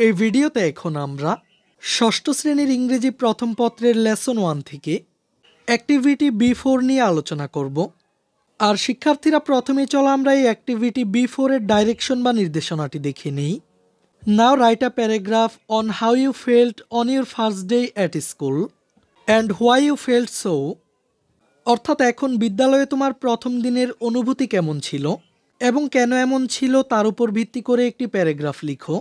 এই ভিডিওতে এখন আমরা ষষ্ঠ শ্রেণীর ইংরেজি প্রথম পত্রের লেসন 1 থেকে অ্যাক্টিভিটি B4 নিয়ে আলোচনা করব। আর শিক্ষার্থীরা প্রথমেই চলো আমরা এই অ্যাক্টিভিটি B4 এর ডাইরেকশন বা নির্দেশনাটি দেখে নিই। Now write a paragraph on how you felt on your first day at school and why you felt so. অর্থাৎ এখন বিদ্যালয়ে তোমার প্রথম দিনের অনুভূতি কেমন ছিল এবং কেন এমন ছিল তার উপর ভিত্তি করে একটি প্যারাগ্রাফ লিখো।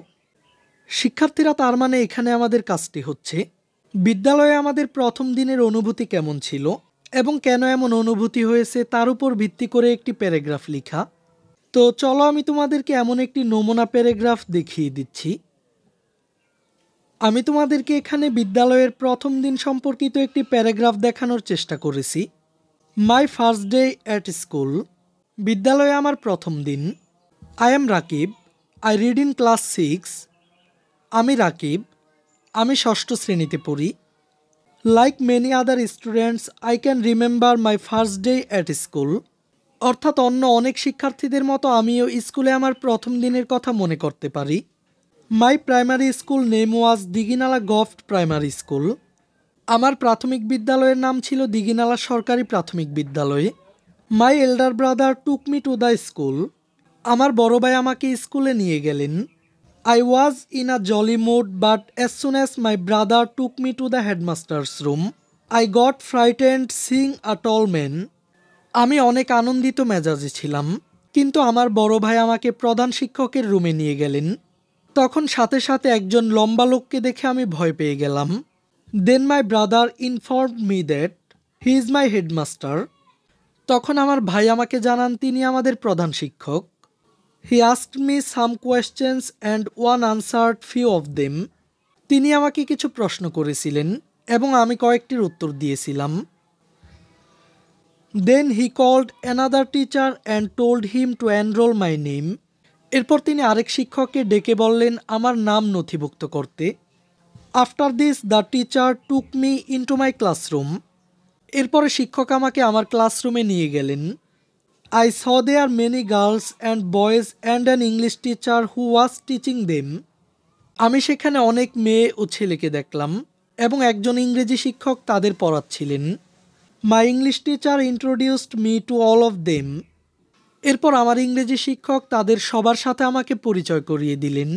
শিক্ষার্থীরা, তার মানে এখানে আমাদের কাজটি হচ্ছে বিদ্যালয়ে আমাদের প্রথম দিনের অনুভূতি কেমন ছিল এবং কেন এমন অনুভূতি হয়েছে তার উপর ভিত্তি করে একটি প্যারাগ্রাফ লেখা। তো চলো আমি তোমাদেরকে এমন একটি নমুনা প্যারাগ্রাফ দেখিয়ে দিচ্ছি। আমি তোমাদেরকে এখানে বিদ্যালয়ের প্রথম দিন সম্পর্কিত একটি প্যারাগ্রাফ দেখানোর চেষ্টা করেছি। My first day at school, বিদ্যালয়ে আমার প্রথম দিন। I am Rakib, I read in class 6, আমি রাকিব, আমি ষষ্ঠ শ্রেণীতে পড়ি। Like many other students I can remember my first day at school, অর্থাৎ অন্য অনেক শিক্ষার্থীদের মতো আমিও স্কুলে আমার প্রথম দিনের কথা মনে করতে পারি। My primary school name was Dighinala government primary school, আমার প্রাথমিক বিদ্যালয়ের নাম ছিল দিঘিনালা সরকারি প্রাথমিক বিদ্যালয়। My elder brother took me to the school, আমার বড় ভাই আমাকে স্কুলে নিয়ে গেলেন। I was in a jolly mood, but as soon as my brother took me to the headmaster's room, I got frightened seeing a tall man. আমি অনেক আনন্দিত মেজাজে ছিলাম, কিন্তু আমার বড় ভাই আমাকে প্রধান শিক্ষকের রুমে নিয়ে গেলেন। তখন সাথে সাথে একজন লম্বা লোককে দেখে আমি ভয় পেয়ে গেলাম। Then my brother informed me that he is my headmaster. তখন আমার ভাই আমাকে জানান তিনি আমাদের প্রধান শিক্ষক। He asked me some questions and one answered few of them. তিনি আমাকে কিছু প্রশ্ন করেছিলেন এবং আমি কয়েকটির উত্তর দিয়েছিলাম। Then he called another teacher and told him to enroll my name. এরপর তিনি আরেক শিক্ষককে ডেকে বললেন আমার নাম নথিভুক্ত করতে। After this the teacher took me into my classroom. এরপরে শিক্ষক আমাকে আমার ক্লাসরুমে নিয়ে গেলেন। I saw there many girls and boys and an English teacher who was teaching them. আমি সেখানে অনেক মেয়ে ও ছেলেকে দেখলাম এবং একজন ইংরেজি শিক্ষক তাদের পড়াচ্ছিলেন। My English teacher introduced me to all of them. এরপর আমার ইংরেজি শিক্ষক তাদের সবার সাথে আমাকে পরিচয় করিয়ে দিলেন।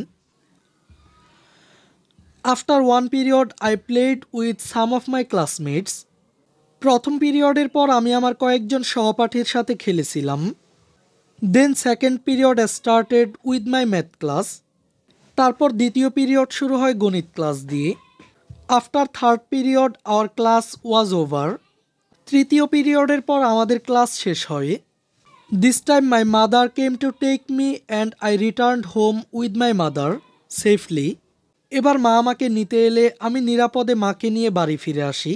After one period I played with some of my classmates. প্রথম পিরিয়ডের পর আমি আমার কয়েকজন সহপাঠীর সাথে খেলেছিলাম। Then second period started with my math class. তারপর দ্বিতীয় পিরিয়ড শুরু হয় গণিত ক্লাস দিয়ে। After third period our class was over. তৃতীয় পিরিয়ডের পর আমাদের ক্লাস শেষ হয়। This time my mother came to take me and I returned home with my mother safely. এবার মা আমাকে নিতে এলে আমি নিরাপদে মাকে নিয়ে বাড়ি ফিরে আসি।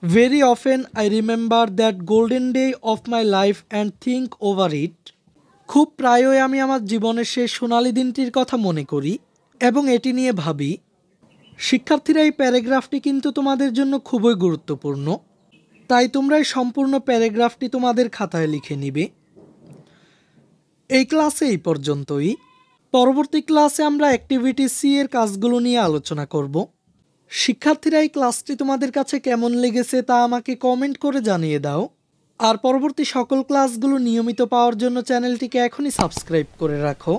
Very often I remember that golden day of my life and think over it. খুব প্রায়ই আমি আমার জীবনের সেই সোনালী দিনটির কথা মনে করি এবং এটি নিয়ে ভাবি। শিক্ষার্থীরা, এই প্যারাগ্রাফটি কিন্তু তোমাদের জন্য খুবই গুরুত্বপূর্ণ, তাই তোমরা এই সম্পূর্ণ প্যারাগ্রাফটি তোমাদের খাতায় লিখে নিবে। এই ক্লাসে এই পর্যন্তই। পরবর্তী ক্লাসে আমরা অ্যাক্টিভিটি সি এর কাজগুলো নিয়ে আলোচনা করব। শিক্ষার্থীরা, এই ক্লাসটি তোমাদের কাছে কেমন লেগেছে তা আমাকে কমেন্ট করে জানিয়ে দাও। আর পরবর্তী সকল ক্লাসগুলো নিয়মিত পাওয়ার জন্য চ্যানেলটিকে এখনই সাবস্ক্রাইব করে রাখো।